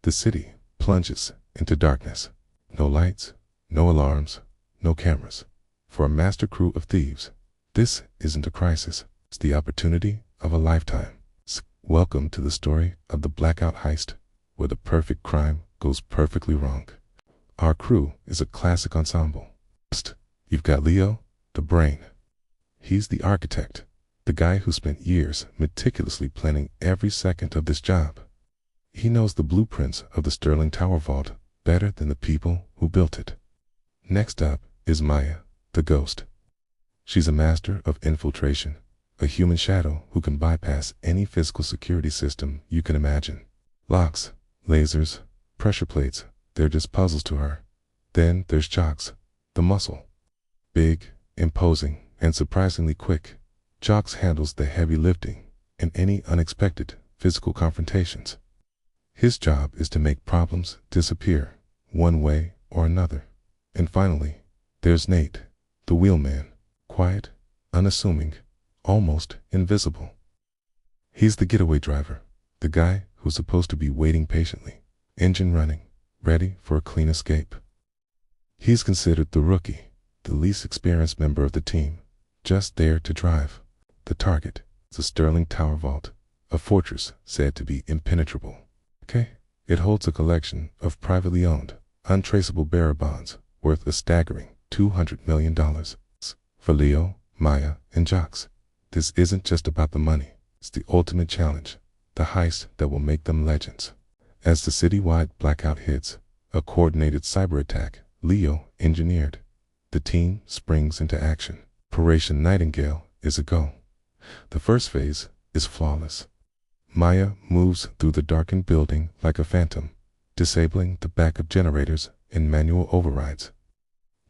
The city plunges into darkness. No lights, no alarms, no cameras. For a master crew of thieves, this isn't a crisis. It's the opportunity of a lifetime. Welcome to the story of the Blackout Heist, where the perfect crime goes perfectly wrong. Our crew is a classic ensemble. First, you've got Leo, the brain. He's the architect, the guy who spent years meticulously planning every second of this job. He knows the blueprints of the Sterling Tower vault better than the people who built it. Next up is Maya, the ghost. She's a master of infiltration, a human shadow who can bypass any physical security system you can imagine. Locks, lasers, pressure plates, they're just puzzles to her. Then there's Jocks, the muscle. Big, imposing, and surprisingly quick, Jocks handles the heavy lifting and any unexpected physical confrontations. His job is to make problems disappear, one way or another. And finally, there's Nate, the wheelman, quiet, unassuming, almost invisible. He's the getaway driver, the guy who's supposed to be waiting patiently, engine running, ready for a clean escape. He's considered the rookie, the least experienced member of the team, just there to drive. The target is the Sterling Tower vault, a fortress said to be impenetrable. It holds a collection of privately owned, untraceable bearer bonds worth a staggering $200 million. For Leo, Maya, and Jocks, this isn't just about the money. It's the ultimate challenge, the heist that will make them legends. As the citywide blackout hits, a coordinated cyber attack Leo engineered, the team springs into action. Operation Nightingale is a go. The first phase is flawless. Maya moves through the darkened building like a phantom, disabling the backup generators and manual overrides.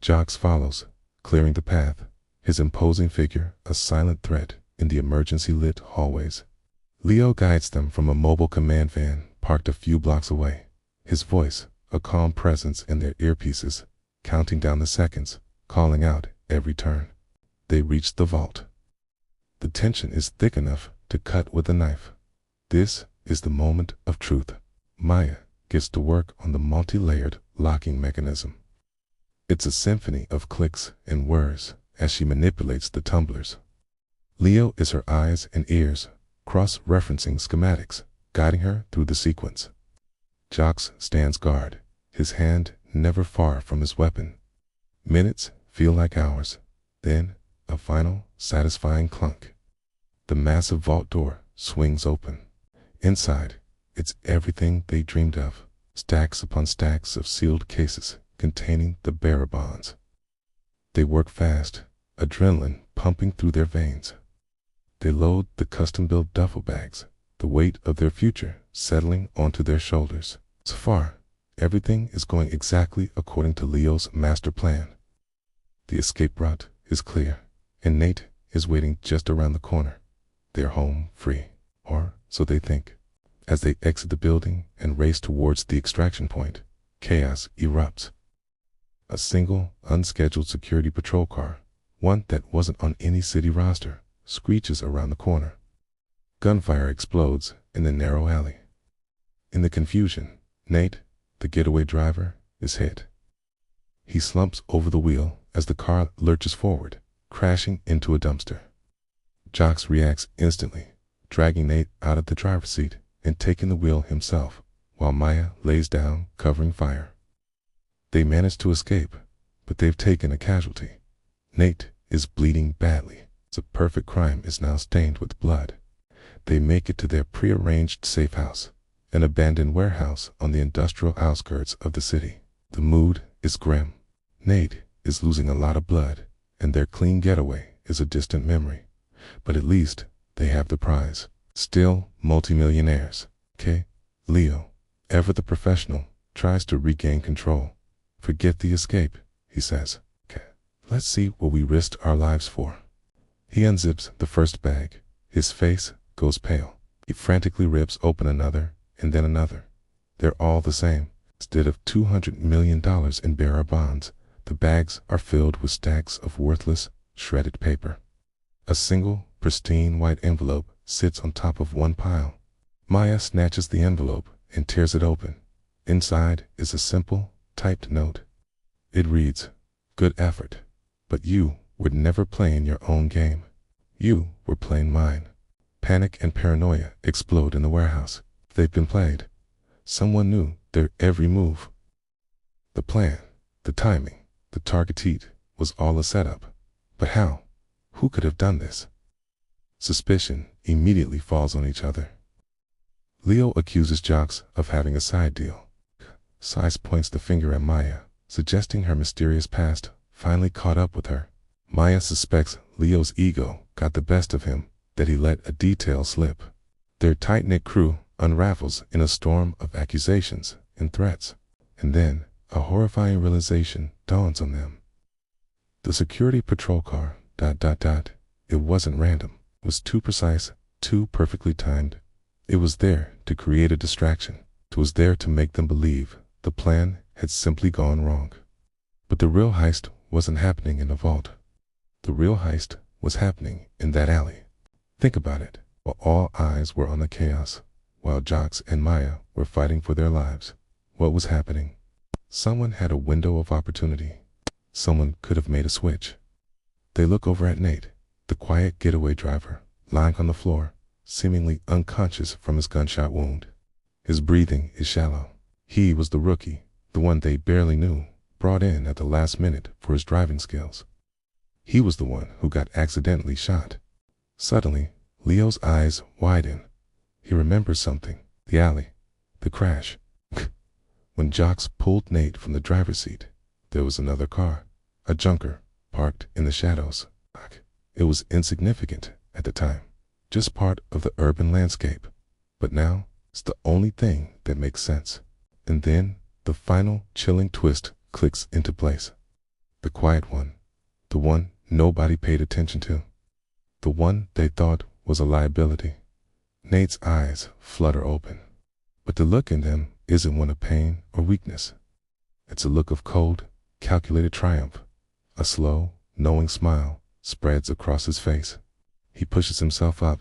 Jocks follows, clearing the path, his imposing figure a silent threat in the emergency-lit hallways. Leo guides them from a mobile command van parked a few blocks away, his voice a calm presence in their earpieces, counting down the seconds, calling out every turn. They reach the vault. The tension is thick enough to cut with a knife. This is the moment of truth. Maya gets to work on the multi-layered locking mechanism. It's a symphony of clicks and whirs as she manipulates the tumblers. Leo is her eyes and ears, cross-referencing schematics, guiding her through the sequence. Jocks stands guard, his hand never far from his weapon. Minutes feel like hours, then a final, satisfying clunk. The massive vault door swings open. Inside, it's everything they dreamed of, stacks upon stacks of sealed cases containing the bearer bonds. They work fast, adrenaline pumping through their veins. They load the custom-built duffel bags, the weight of their future settling onto their shoulders. So far, everything is going exactly according to Leo's master plan. The escape route is clear, and Nate is waiting just around the corner. They're home free, or so they think. As they exit the building and race towards the extraction point, chaos erupts. A single, unscheduled security patrol car, one that wasn't on any city roster, screeches around the corner. Gunfire explodes in the narrow alley. In the confusion, Nate, the getaway driver, is hit. He slumps over the wheel as the car lurches forward, crashing into a dumpster. Jocks reacts instantly, dragging Nate out of the driver's seat and taking the wheel himself, while Maya lays down, covering fire. They manage to escape, but they've taken a casualty. Nate is bleeding badly. The perfect crime is now stained with blood. They make it to their prearranged safe house, an abandoned warehouse on the industrial outskirts of the city. The mood is grim. Nate is losing a lot of blood, and their clean getaway is a distant memory. But at least they have the prize. Still multimillionaires. Leo, ever the professional, tries to regain control. Forget the escape, he says. Let's see what we risked our lives for. He unzips the first bag. His face goes pale. He frantically rips open another and then another. They're all the same. Instead of $200 million in bearer bonds, the bags are filled with stacks of worthless, shredded paper. A single, pristine white envelope sits on top of one pile. Maya snatches the envelope and tears it open. Inside is a simple, typed note. It reads, "Good effort, but you were never playing your own game. You were playing mine." Panic and paranoia explode in the warehouse. They've been played. Someone knew their every move. The plan, the timing, the target was all a setup. But how? Who could have done this? Suspicion immediately falls on each other. Leo accuses Jocks of having a side deal. Sice points the finger at Maya, suggesting her mysterious past finally caught up with her. Maya suspects Leo's ego got the best of him, that he let a detail slip. Their tight-knit crew unravels in a storm of accusations and threats, and then a horrifying realization dawns on them. The security patrol car, it wasn't random, was too precise, too perfectly timed. It was there to create a distraction. It was there to make them believe the plan had simply gone wrong. But the real heist wasn't happening in the vault. The real heist was happening in that alley. Think about it. While all eyes were on the chaos, while Jocks and Maya were fighting for their lives, what was happening? Someone had a window of opportunity. Someone could have made a switch. They look over at Nate, the quiet getaway driver, lying on the floor, seemingly unconscious from his gunshot wound. His breathing is shallow. He was the rookie, the one they barely knew, brought in at the last minute for his driving skills. He was the one who got accidentally shot. Suddenly, Leo's eyes widen. He remembers something. The alley. The crash. When Jocks pulled Nate from the driver's seat, there was another car, a junker, parked in the shadows. It was insignificant at the time, just part of the urban landscape. But now, it's the only thing that makes sense. And then, the final chilling twist clicks into place. The quiet one. The one nobody paid attention to. The one they thought was a liability. Nate's eyes flutter open. But the look in them isn't one of pain or weakness. It's a look of cold, calculated triumph. A slow, knowing smile spreads across his face. He pushes himself up,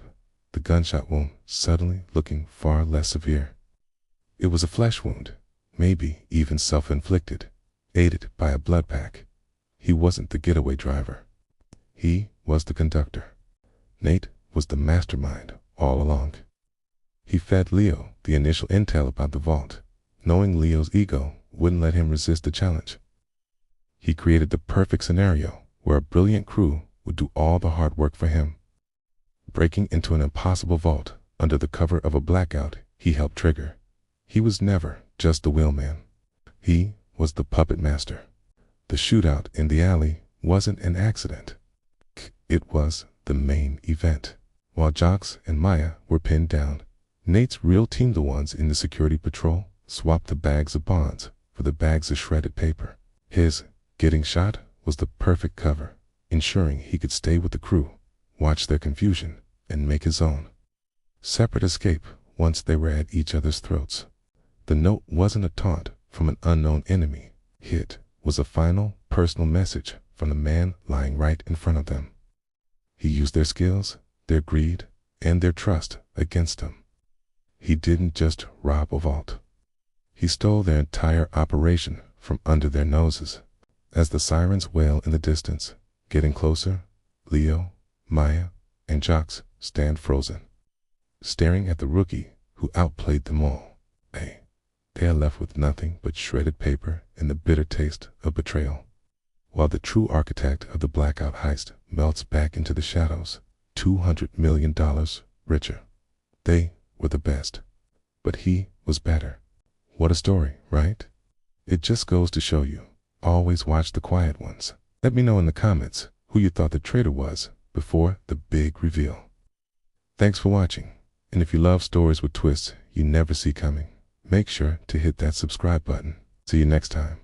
the gunshot wound suddenly looking far less severe. It was a flesh wound, maybe even self-inflicted, aided by a blood pack. He wasn't the getaway driver. He was the conductor. Nate was the mastermind all along. He fed Leo the initial intel about the vault, knowing Leo's ego wouldn't let him resist the challenge. He created the perfect scenario where a brilliant crew would do all the hard work for him. Breaking into an impossible vault under the cover of a blackout he helped trigger. He was never just the wheelman. He was the puppet master. The shootout in the alley wasn't an accident. It was the main event. While Jocks and Maya were pinned down, Nate's real team, the ones in the security patrol, swapped the bags of bonds for the bags of shredded paper. His getting shot was the perfect cover, ensuring he could stay with the crew, watch their confusion, and make his own separate escape once they were at each other's throats. The note wasn't a taunt from an unknown enemy. It was a final, personal message from the man lying right in front of them. He used their skills, their greed, and their trust against them. He didn't just rob a vault. He stole their entire operation from under their noses. As the sirens wail in the distance, getting closer, Leo, Maya, and Jocks stand frozen, staring at the rookie who outplayed them all. They are left with nothing but shredded paper and the bitter taste of betrayal. While the true architect of the blackout heist melts back into the shadows, $200 million richer. They were the best, but he was better. What a story, right? It just goes to show you, always watch the quiet ones. Let me know in the comments who you thought the traitor was before the big reveal. Thanks for watching, and if you love stories with twists you never see coming, make sure to hit that subscribe button. See you next time.